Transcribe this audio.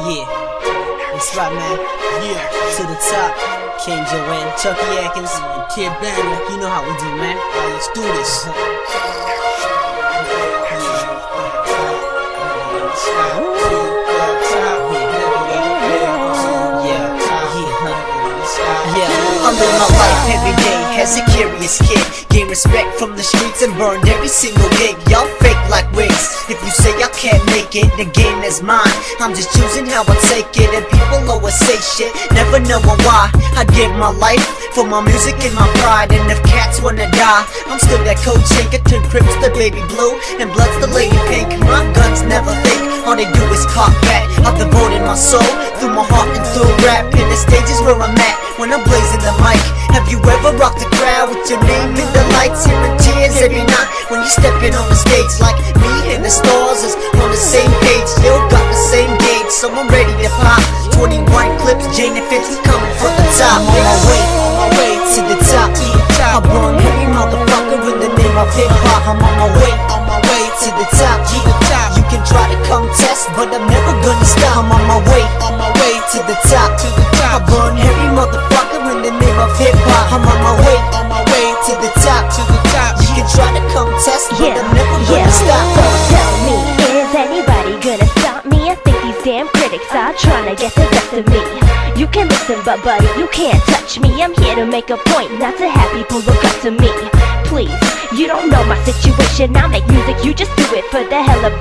Yeah, that's right, man. Yeah, To the top, King Joanne, Chucky Atkins, and Kid Banner. you know how we do, man. Let's do this. I live my life every day as a curious kid. Gain respect from the streets and burned every single gig. Y'all fake like wigs. If you say I can't make it, the game is mine. I'm just choosing how I take it, and people always say shit, never knowing why. I give my life for my music and my pride. And if cats wanna die, I'm still that coach shaker. Turn Crips to baby blue and Blood's the lady pink. My guns never think, all they do is cock back. I've devoted my soul through my heart and through rap. And the stage is where I'm at when I'm blazing the mic. Have you ever rocked the crowd with your name in the lights, hearing tears every night when you stepping on the stage? Like me and the stars is on the same page, still got the same gauge, so I'm ready to pop. 21 clips, Jane and Fitz, we coming from the top. On my way to the top. I burn every motherfucker in the name of hip hop. I'm on my way to the top. You can try to come test, but I'm never gonna stop. I'm on my way to the top. I burn every motherfucker in the name of hip hop. I'm on my way to the top. You can try to come test, but I'm never gonna stop. So tell me, is anybody gonna stop me? I think these damn critics are trying to get the best of me. You can listen, but buddy, you can't touch me. I'm here to make a point, not to have people look up to me. Please, you don't know my situation. I make music, you just do it for the hell of